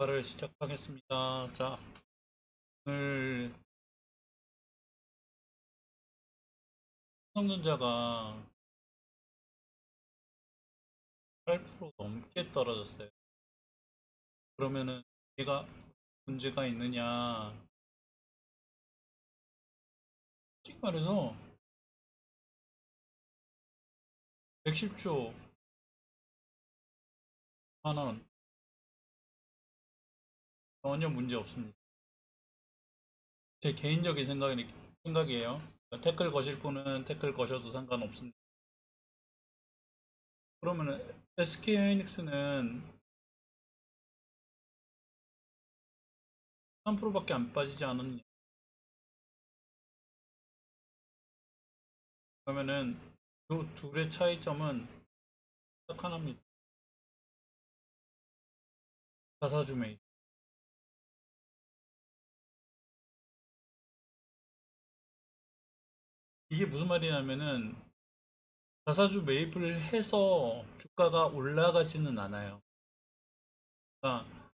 대화를 시작하겠습니다. 자, 오늘 삼성전자가 8% 넘게 떨어졌어요. 그러면은 얘가 문제가 있느냐? 솔직히 말해서 110조 만 원 전혀 문제 없습니다. 제 개인적인 생각이에요. 태클 거실 분은 태클 거셔도 상관없습니다. 그러면은 SK 하이닉스는 3%밖에 안 빠지지 않았냐? 그러면은 이 둘의 차이점은 딱 하나입니다. 자사주 매입. 이게 무슨 말이냐면은 자사주 매입을 해서 주가가 올라가지는 않아요. 그러니까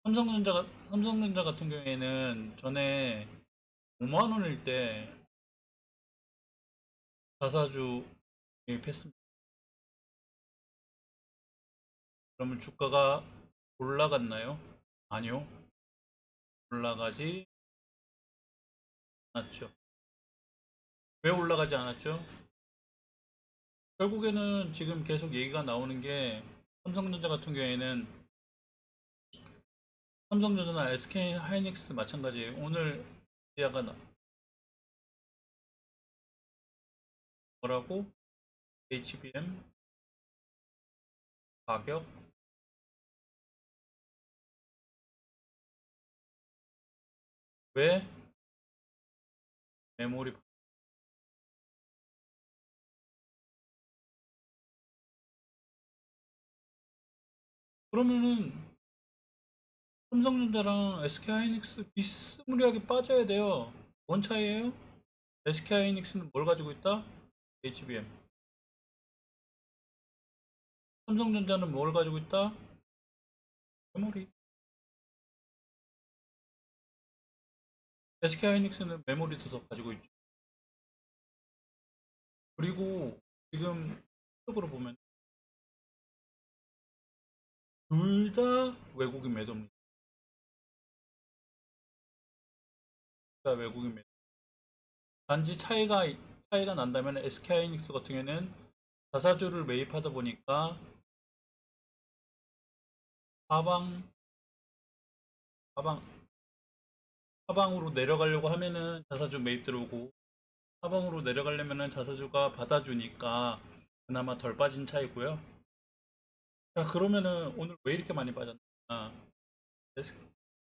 삼성전자 같은 경우에는 전에 5만 원일 때 자사주 매입했습니다. 그러면 주가가 올라갔나요? 아니요. 올라가지 않았죠. 왜 올라가지 않았죠? 결국에는 지금 계속 얘기가 나오는 게 삼성전자 같은 경우에는 삼성전자나 SK 하이닉스 마찬가지예요. 오늘 기아가 뭐라고? HBM 가격 왜 메모리 그러면은 삼성전자랑 SK하이닉스 비스무리하게 빠져야 돼요. 뭔 차이예요? SK하이닉스는 뭘 가지고 있다? HBM. 삼성전자는 뭘 가지고 있다? 메모리. SK하이닉스는 메모리도 더 가지고 있죠. 그리고 지금 쪽으로 보면 둘 다 외국인 매도입니다. 둘 다 외국인 매도. 단지 차이가 난다면 SK하이닉스 같은 경우에는 자사주를 매입하다 보니까 하방 하방 하방으로 내려가려고 하면은 자사주 매입 들어오고 하방으로 내려가려면은 자사주가 받아주니까 그나마 덜 빠진 차이고요. 자, 그러면은 오늘 왜 이렇게 많이 빠졌나?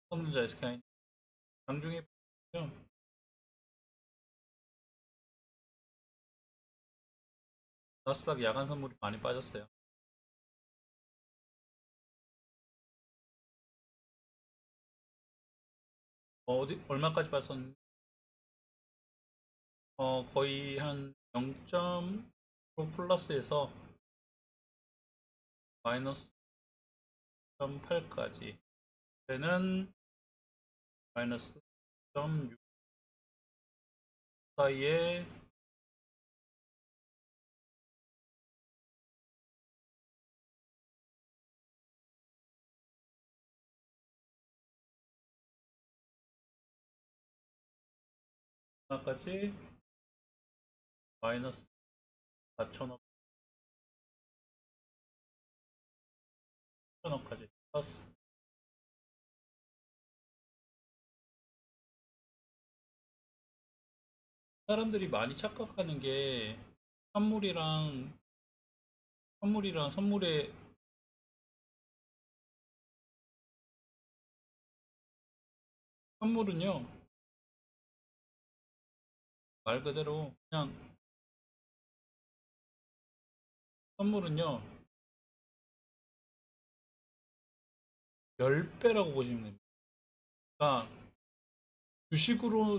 삼성전자 SK하이닉스 장중에 보면 나스닥 야간 선물이 많이 빠졌어요. 어디 얼마까지 빠졌는지 거의 한 0.5 플러스에서 마이너스 0.8까지 때는 마이너스 0.6 사이에 얼마까지 마이너스 4천억 1천억까지 플러스 사람들이 많이 착각하는 게 선물이랑 선물이랑 선물의 선물은요 말 그대로 그냥 선물은요 10배라고 보시면 됩니다. 그러니까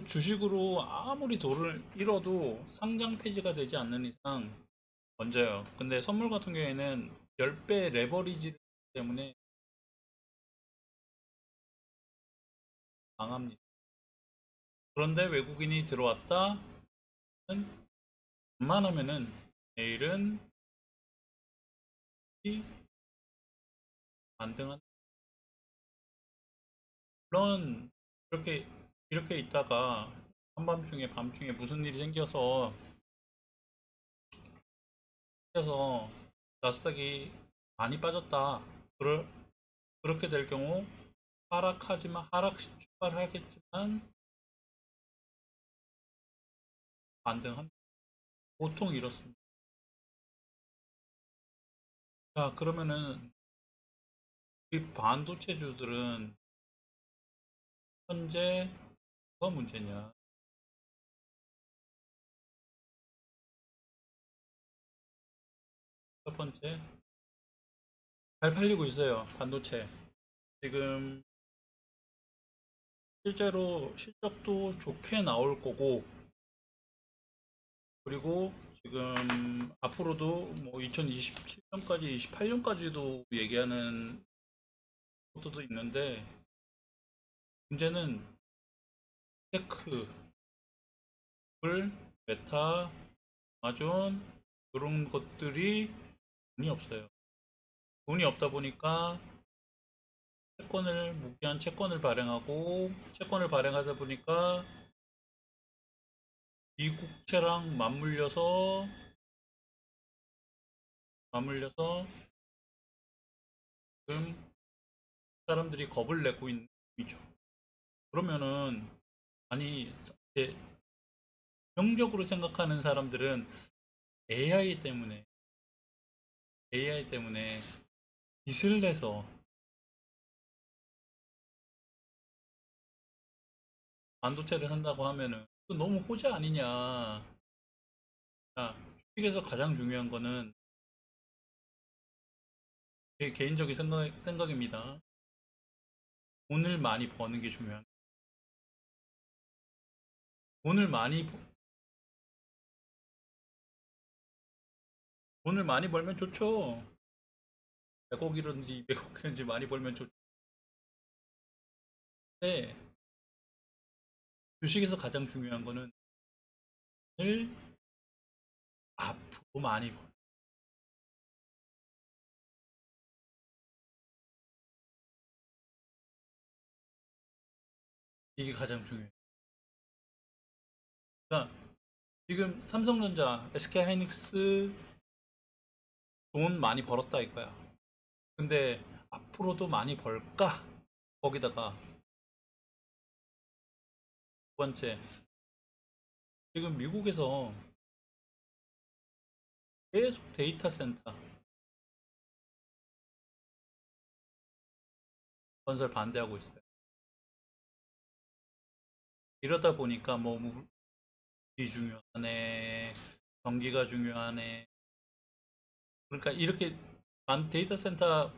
주식으로 아무리 돈을 잃어도 상장 폐지가 되지 않는 이상 먼저요. 근데 선물 같은 경우에는 10배 레버리지 때문에 망합니다. 그런데 외국인이 들어왔다. 웬만하면은 내일은 반등한. 물론 이렇게 있다가 한밤중에 밤중에 무슨 일이 생겨서 나스닥이 많이 빠졌다. 그렇게 될 경우 하락 출발하겠지만 반등합니다. 보통 이렇습니다. 자, 그러면은 이 반도체주들은 현재 뭐가 문제냐? 첫 번째, 잘 팔리고 있어요. 반도체. 지금 실제로 실적도 좋게 나올 거고, 그리고 지금 앞으로도 뭐 2027년까지, 28년까지도 얘기하는 것도 있는데, 문제는 테크, 글, 메타, 아마존, 이런 것들이 돈이 없어요. 돈이 없다 보니까 무기한 채권을 발행하고, 채권을 발행하다 보니까 미국채랑 맞물려서 지금 사람들이 겁을 내고 있는 중이죠. 그러면은, 아니, 이제 정적으로 생각하는 사람들은 AI 때문에, AI 때문에 빚을 내서 반도체를 산다고 하면은, 그 너무 호재 아니냐. 자, 주식에서 가장 중요한 거는 제 개인적인 생각입니다. 돈을 많이 버는 게 중요한. 돈을 많이 돈을 많이 벌면 좋죠. 100억이든지 200억이든지 많이 벌면 좋은데, 주식에서 가장 중요한 거는 늘 앞으로 많이 벌. 이게 가장 중요해요. 그러니까 지금 삼성전자, SK하이닉스 돈 많이 벌었다 이거야. 근데 앞으로도 많이 벌까? 거기다가 두 번째, 지금 미국에서 계속 데이터 센터 건설 반대하고 있어요. 이러다 보니까 뭐 물이 중요하네, 전기가 중요하네. 그러니까 이렇게 데이터 센터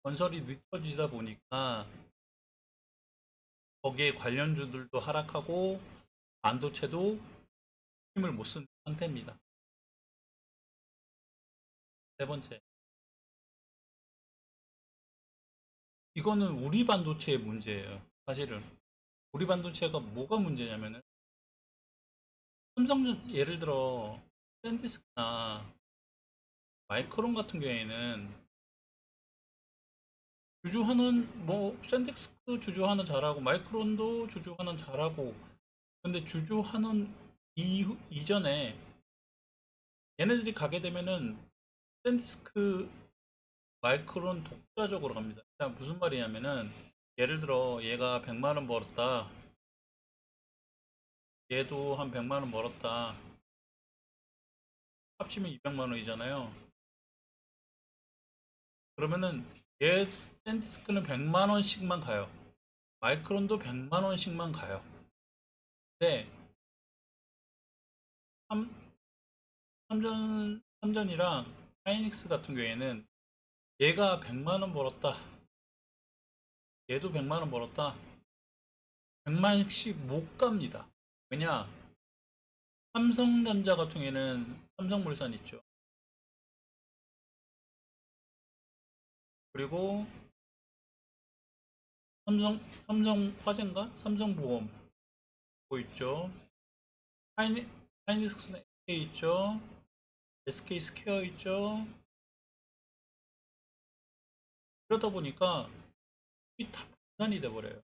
건설이 늦춰지다 보니까 거기에 관련주들도 하락하고 반도체도 힘을 못 쓴 상태입니다. 세 번째, 이거는 우리 반도체의 문제예요. 사실은 우리 반도체가 뭐가 문제냐면은, 삼성전 예를 들어 샌디스크나 마이크론 같은 경우에는 주주하는, 뭐 샌디스크 주주하는 잘하고 마이크론도 주주하는 잘하고, 근데 주주하는 이전에 얘네들이 가게 되면은 샌디스크 마이크론 독자적으로 갑니다. 그러니까 무슨 말이냐면은, 예를 들어 얘가 100만 원 벌었다. 얘도 한 100만 원 벌었다. 합치면 200만 원이잖아요. 그러면은 얘 샌디스크는 100만 원씩만 가요. 마이크론도 100만 원씩만 가요. 근데 삼, 삼전이랑 하이닉스 같은 경우에는 얘가 100만 원 벌었다. 얘도 100만 원 벌었다. 100만 원씩 못 갑니다. 왜냐? 삼성전자 같은 경우에는 삼성물산 있죠. 그리고 삼성화재인가? 삼성보험 뭐 있죠. 하이닉, 하이닉스는 SK 있죠. SK 스퀘어 있죠. 그러다 보니까 이 다 분산이 돼버려요.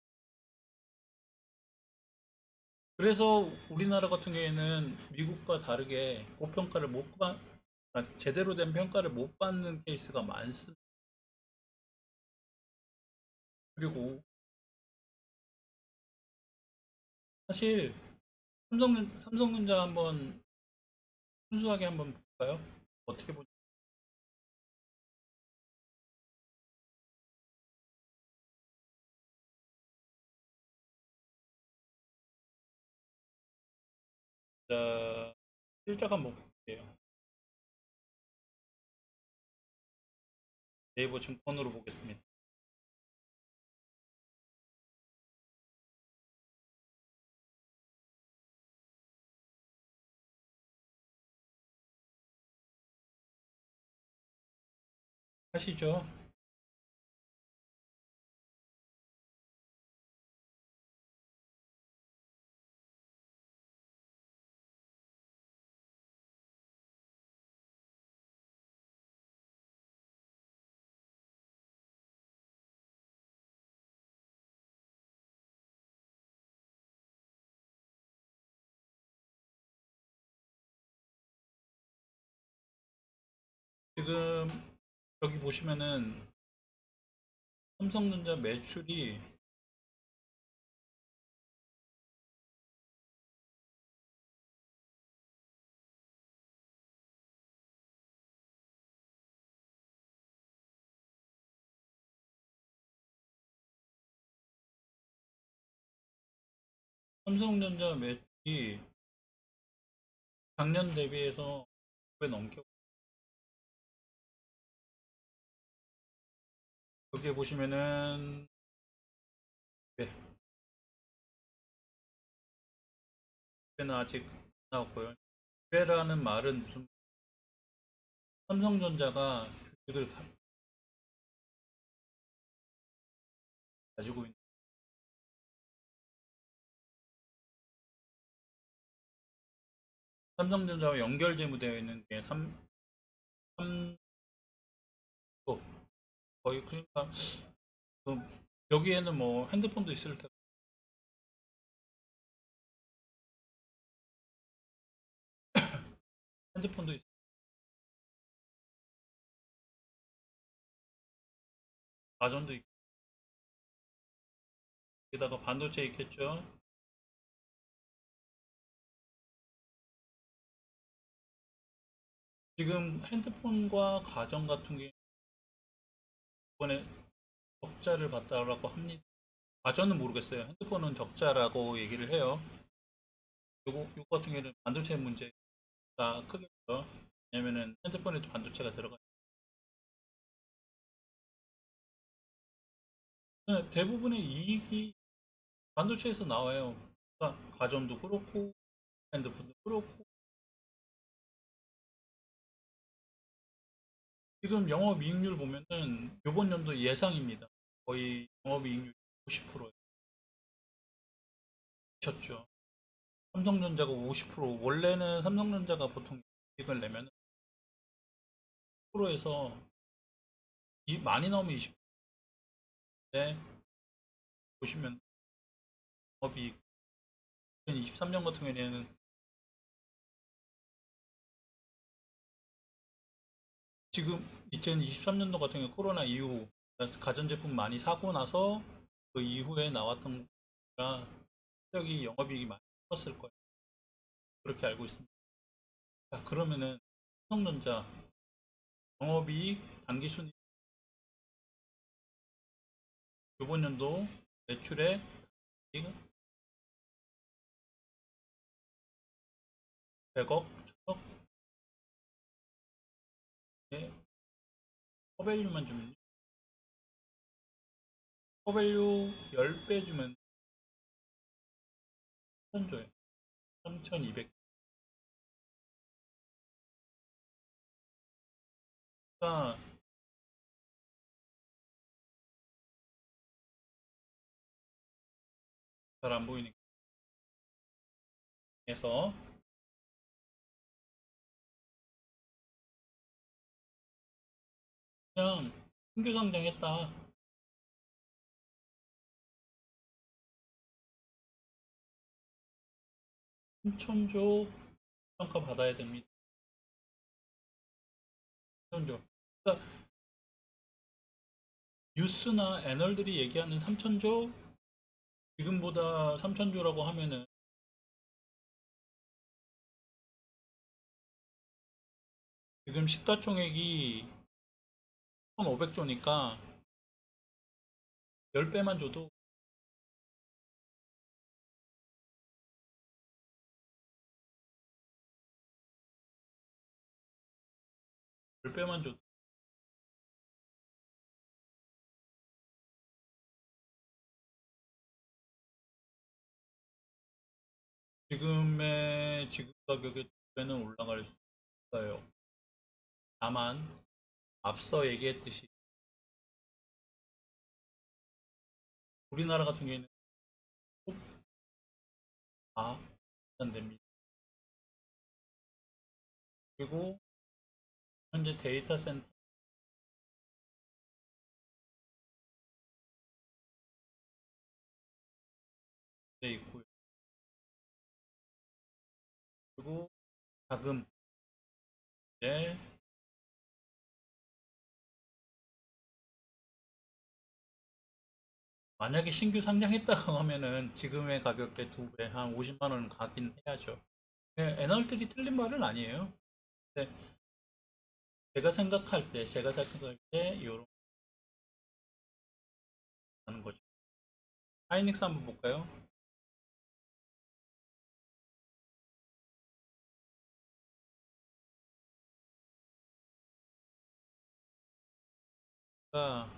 그래서 우리나라 같은 경우에는 미국과 다르게 고평가를 못 받, 제대로 된 평가를 못 받는 케이스가 많습니다. 그리고 사실 삼성전자 한번 순수하게 한번 볼까요? 어떻게 보자. 실적 한번 볼게요. 네이버 증권으로 보겠습니다. 하시죠. 지금 여기 보시면은 삼성전자 매출이 삼성전자 매출이 작년 대비해서 5배 넘게 여기 보시면은 네, 배는 아직 안 나왔고요. 배라는 말은 무슨 삼성전자가 주식을 가지고 있는 삼성전자와 연결 재무되어 있는 게 3, 거의 그러니까 그 여기에는 뭐 핸드폰도 있을 테고 핸드폰도 가전도 있고 여기다가 반도체 있겠죠. 지금 핸드폰과 가전 같은 게 이번에 적자를 봤다라고 합니다. 가전은 모르겠어요. 핸드폰은 적자라고 얘기를 해요. 요거 같은 경우는 반도체 문제가 크겠죠. 왜냐면은 핸드폰에도 반도체가 들어가. 대부분의 이익이 반도체에서 나와요. 그러니까 가전도 그렇고 핸드폰도 그렇고 지금 영업이익률 보면은 이번 연도 예상입니다. 거의 영업이익률 50%에 미쳤죠. 삼성전자가 50% 원래는 삼성전자가 보통 이익을 내면 10%에서 많이 나오면 20%인데 보시면 영업이익 2023년 같은 경우에는 지금 2023년도 같은 경우 코로나 이후 가전제품 많이 사고 나서 그 이후에 나왔던 거라 실적이 영업이익이 많이 컸을 거예요. 그렇게 알고 있습니다. 자, 그러면은 삼성전자 영업이익 당기순이익 이번 연도 매출액 100억, 1000억, 에 퍼밸류만 주면 퍼밸류 10배 주면 1000조에 3200. 그러니까 잘 안 보이니까 해서 그냥 신규 상장했다. 삼천조 평가 받아야 됩니다. 삼천조. 그러니까 뉴스나 애널들이 얘기하는 삼천조 지금보다 삼천조라고 하면은 지금 시가총액이 1,500조니까 10배만 줘도 10배만 줘도 지금 가격의 2배는 올라갈 수 있어요. 다만 앞서 얘기했듯이 우리나라 같은 경우에는 다 됩니다. 그리고 현재 데이터 센터 돼 있고요. 그리고 자금 이제 만약에 신규 상장했다고 하면은 지금의 가격의 2배, 한 50만 원은 가긴 해야죠. 네, 애널들이 틀린 말은 아니에요. 근데 제가 생각할 때 이런 하는 거죠. 하이닉스 한번 볼까요? 가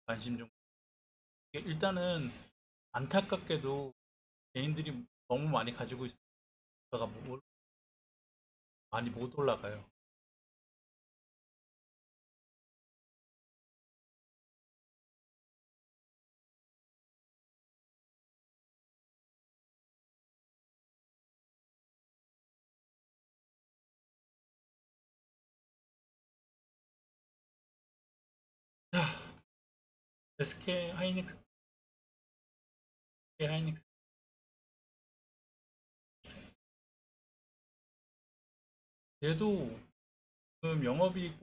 관심 좀 일단은 안타깝게도 개인들이 너무 많이 가지고 있어가 많이 못 올라가요. SK 하이닉스, 하이닉스 얘도 지금 영업이익이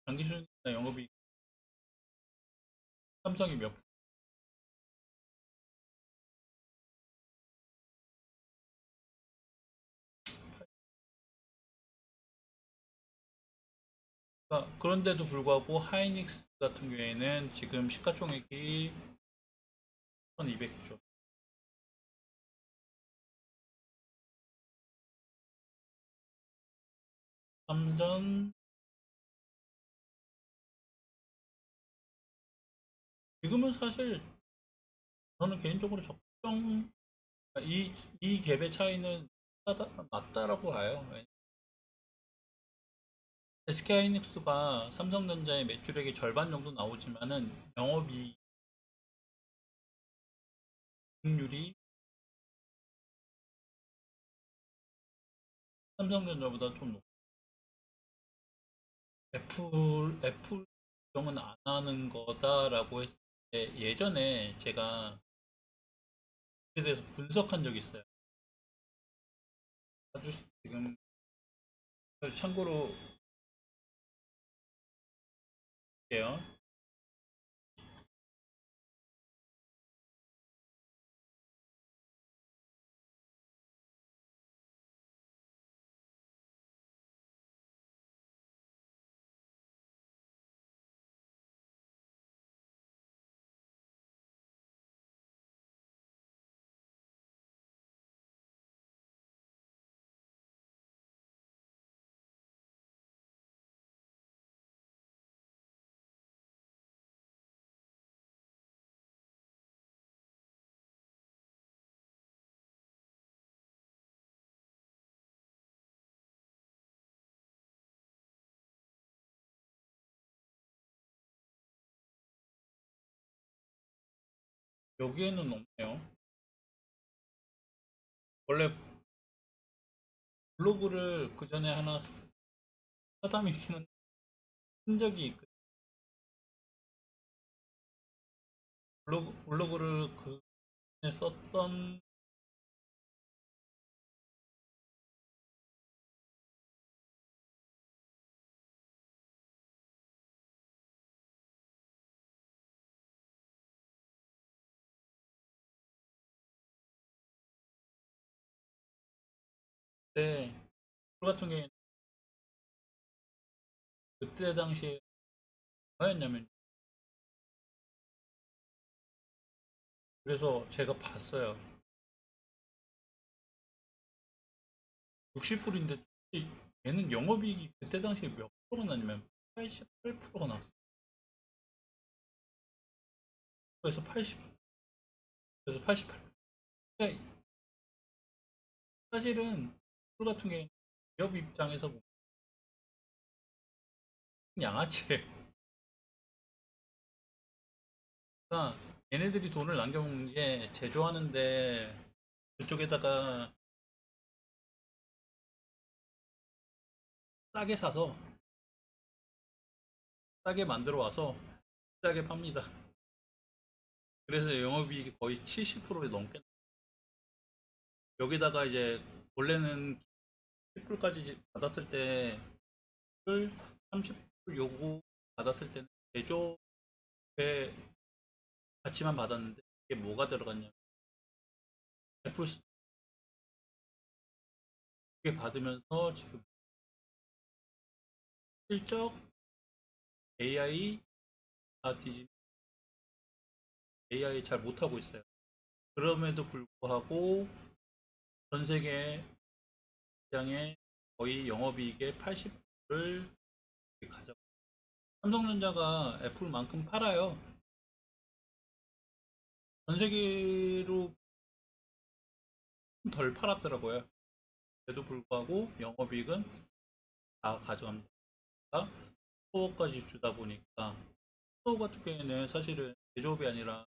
장기순이나 영업이익 삼성이 몇 그런데도 불구하고 하이닉스 같은 경우에는 지금 시가총액이 1200조. 삼전 지금은 사실 저는 개인적으로 이 갭의 차이는 맞다라고 봐요. SK하이닉스가 삼성전자의 매출액의 절반 정도 나오지만은 영업이익률이 삼성전자보다 좀 높고 애플 정은 안 하는 거다라고 했을 때 예전에 제가 그에 대해서 분석한 적이 있어요. 아주 지금 참고로 할게요. 여기에는 없네요. 원래 블로그를 그 전에 하나 사담이기는 쓴 적이 있거든요. 블로그를 그 전에 썼던 때, 그 같은 경우에 그때 당시에 뭐였냐면, 그래서 제가 봤어요. 60불인데 얘는 영업이익이 그때 당시에 몇 프로가 나냐면 88%가 나왔어요. 그래서 80, 그래서 88. 그러니까 사실은 그 같은 게 기업 입장에서 보면 양아치예요. 그러니까 얘네들이 돈을 남겨먹는 게 제조하는데 그쪽에다가 싸게 사서 싸게 만들어 와서 싸게 팝니다. 그래서 영업이익이 거의 70%에 넘게 여기다가 이제 원래는 10불까지 받았을 때 30불 요구 받았을 때는 제조에 가치만 받았는데 이게 뭐가 들어갔냐면 애플 게 받으면서 지금 실적 AI 다 뒤진 AI 잘 못하고 있어요. 그럼에도 불구하고 전 세계 시장의 거의 영업이익의 80%를 가져. 삼성전자가 애플만큼 팔아요. 전 세계로 덜 팔았더라고요. 그래도 불구하고 영업이익은 다 가져갑니다. 스토어까지 주다 보니까 스토어 같은 경우에는 사실은 제조업이 아니라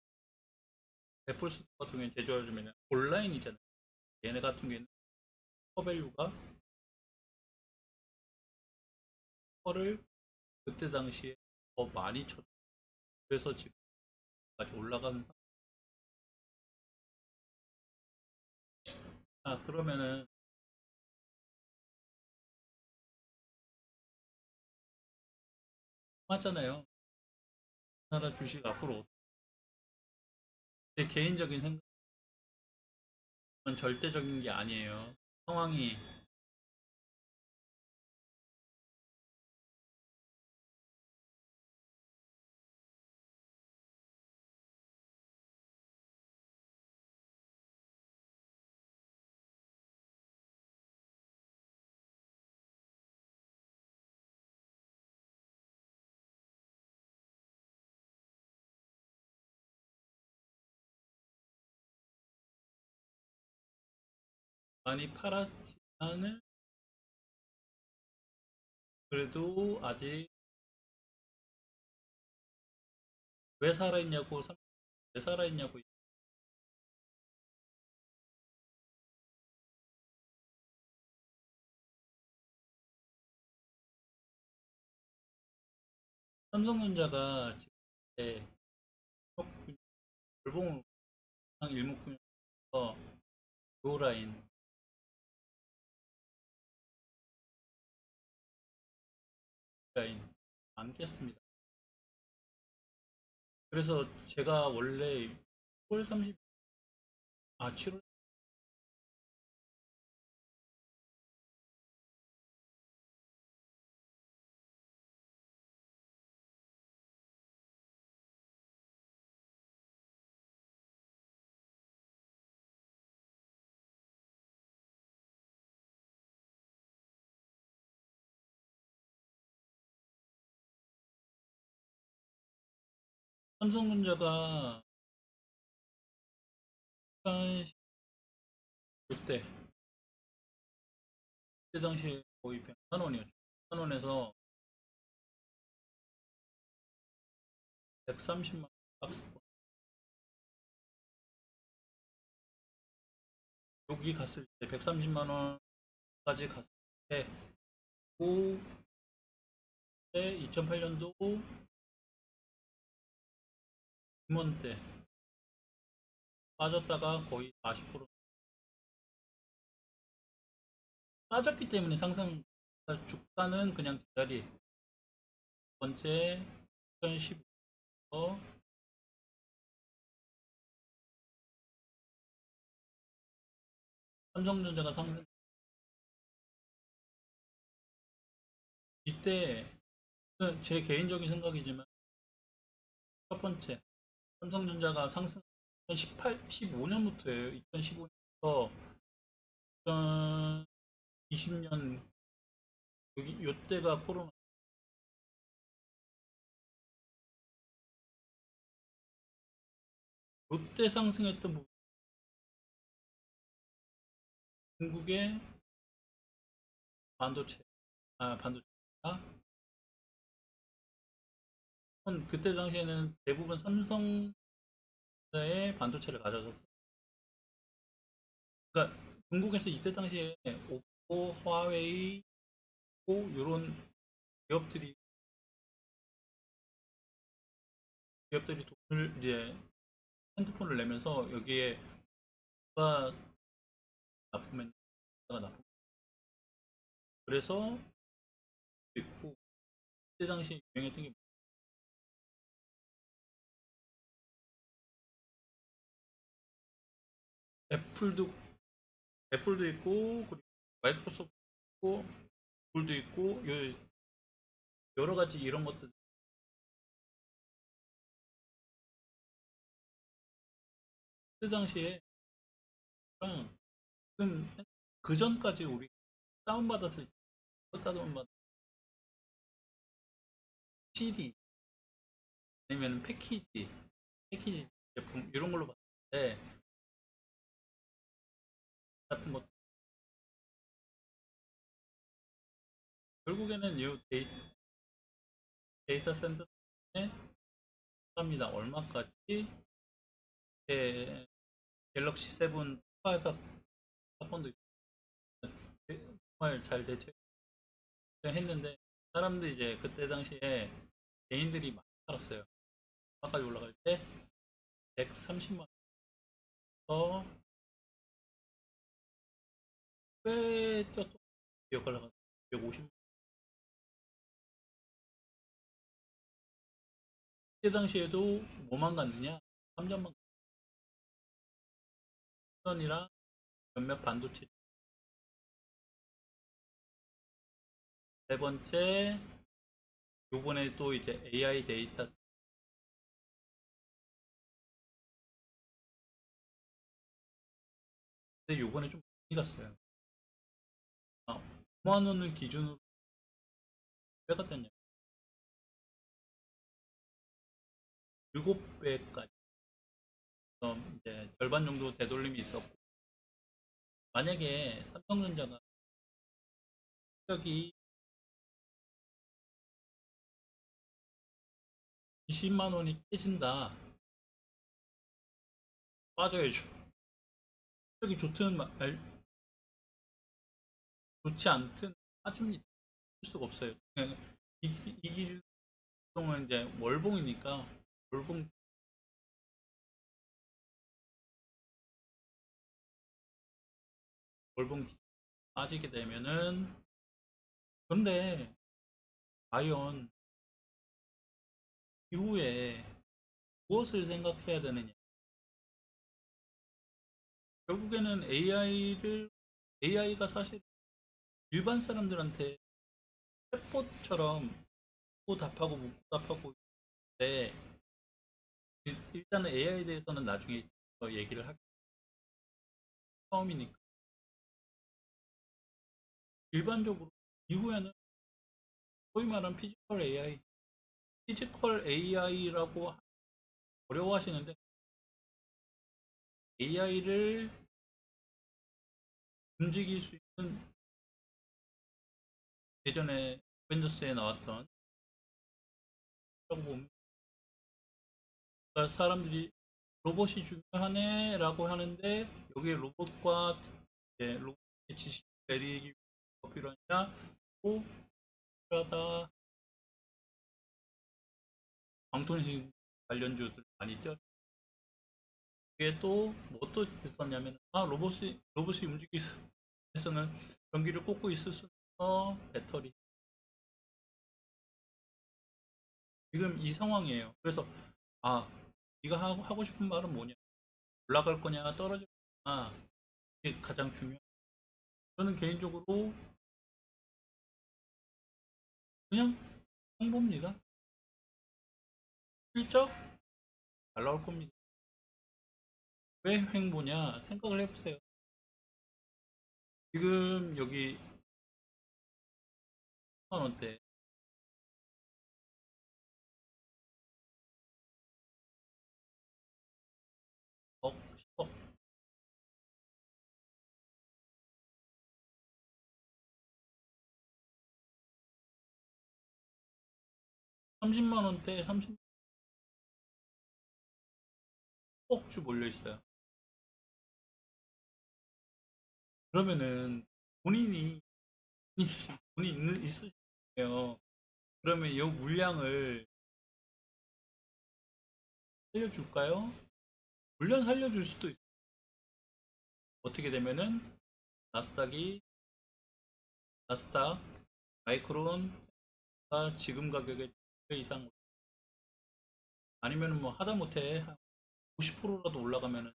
애플 스토어 같은 경우에는 제조업이면 온라인이잖아요. 얘네 같은 경우에는 커밸류가 커를 그때 당시에 더 많이 쳤죠. 그래서 지금까지 올라간. 그러면은 맞잖아요. 우리나라 주식 앞으로 제 개인적인 생각은 절대적인 게 아니에요. 상황이 많이 팔았지만은 그래도 아직 왜 살아있냐고 왜 살아있냐고 삼성전자가 지금 이제 월봉을 일목균에서 요 라인 안 깼습니다. 그래서 제가 원래 7월 30, 7월 삼성전자가 그때 그때 당시에 거의 100만 원이었죠. 100만 원에서 130만 원 박스 여기 갔을 때 130만 원까지 갔을 때, 그때 2008년도 임원 때 빠졌다가 거의 40% 빠졌기 때문에 상승, 주가는 그냥 제자리. 두 번째 2015년 삼성전자가 상승. 이때 제 개인적인 생각이지만 첫 번째 삼성전자가 상승 2018, 15년부터예요. 2015년부터 2020년 여기 요때가 코로나. 요때 상승했던 부분 중국의 반도체 반도체가 그때 당시에는 대부분 삼성의 반도체를 가져섰어요. 그러니까 중국에서 이때 당시에 오포, 화웨이, 이런 기업들이 돈을 이제 핸드폰을 내면서 여기에 누가 납품했는 누가 납품. 그래서 있고 그때 당시에 유행했던 게 애플도 애플도 있고 그리고 마이크로소프트 있고 구글도 있고 여러 가지 이런 것들. 그때 당시에 지금 그 전까지 우리 다운받았을 때 다운받 CD 아니면 패키지 제품 이런 걸로 봤을 때 같은 것 결국에는 이 데이터 센터에 합니다. 얼마까지 갤럭시 7 파에서 사건도 정말 잘 대처했는데 사람들이 이제 그때 당시에 개인들이 많이 팔았어요. 아까지 올라갈 때 130만 원에서 꽤 뛰었던 기억 올라갔어요. 150만 그때 당시에도 뭐만 갔느냐? 3전만 선이랑 몇몇 반도체. 세 번째 요번에 또 이제 AI 데이터. 근데 요번에 좀 많이 갔어요. 5만 원을 기준으로 왜 갔다냐? 7배까지 이제 절반 정도 되돌림이 있었고 만약에 삼성전자가 가격이 20만 원이 깨진다. 빠져야죠. 가격이 좋든 좋지 않든 빠집니다. 할 수가 없어요. 그냥 이 기종은 이제 월봉이니까 월봉 월봉 빠지게 되면은 근데 과연 이후에 무엇을 생각해야 되느냐? 결국에는 AI가 사실 일반 사람들한테 챗봇처럼 묻고 답하고 묻고 답하고 있는데 일단은 AI에 대해서는 나중에 더 얘기를 할게요. 처음이니까 일반적으로 이후에는 소위 말하는 피지컬 AI라고 어려워하시는데 AI를 움직일 수 있는 예전에 어벤져스에 나왔던 라고 보면 그러니까 사람들이 로봇이 중요하네 라고 하는데 여기에 로봇과 이제 로봇의 지식을 내리기 위해서 필요하냐, 또 필요하다. 방통신 관련주들 많이 뛰어. 그게 또 뭐 또 있었냐면, 로봇이 움직이기 위해서는 전기를 꽂고 있을 수 있어. 배터리. 지금 이 상황이에요. 그래서 아, 네가 하고 싶은 말은 뭐냐? 올라갈 거냐, 떨어질 거냐? 이게 가장 중요해요. 저는 개인적으로 그냥 홍보입니다. 실적 잘 나올 겁니다. 왜 횡보냐? 생각을 해보세요. 지금 여기 10만 원대, 10억, 10억, 30만 원대, 30억 주 몰려 있어요. 그러면은 본인이 돈이 있으시면 그러면 이 물량을 살려줄까요? 물량 살려줄 수도 있어요. 어떻게 되면은 나스닥이 나스닥 마이크론가 지금 가격의 2배 이상, 아니면 뭐 하다못해 한 50%라도 올라가면은,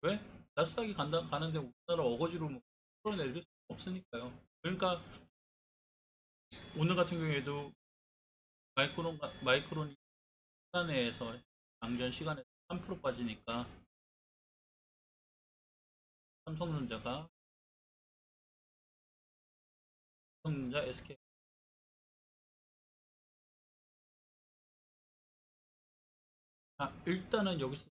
왜? 나스닥이 가는데 우리나라 어거지로 뭐 풀어낼 수 없으니까요. 그러니까 오늘 같은 경우에도 마이크론 시간에서 장전 시간에 3% 빠지니까 삼성전자가 삼성전자 SK, 일단은 여기서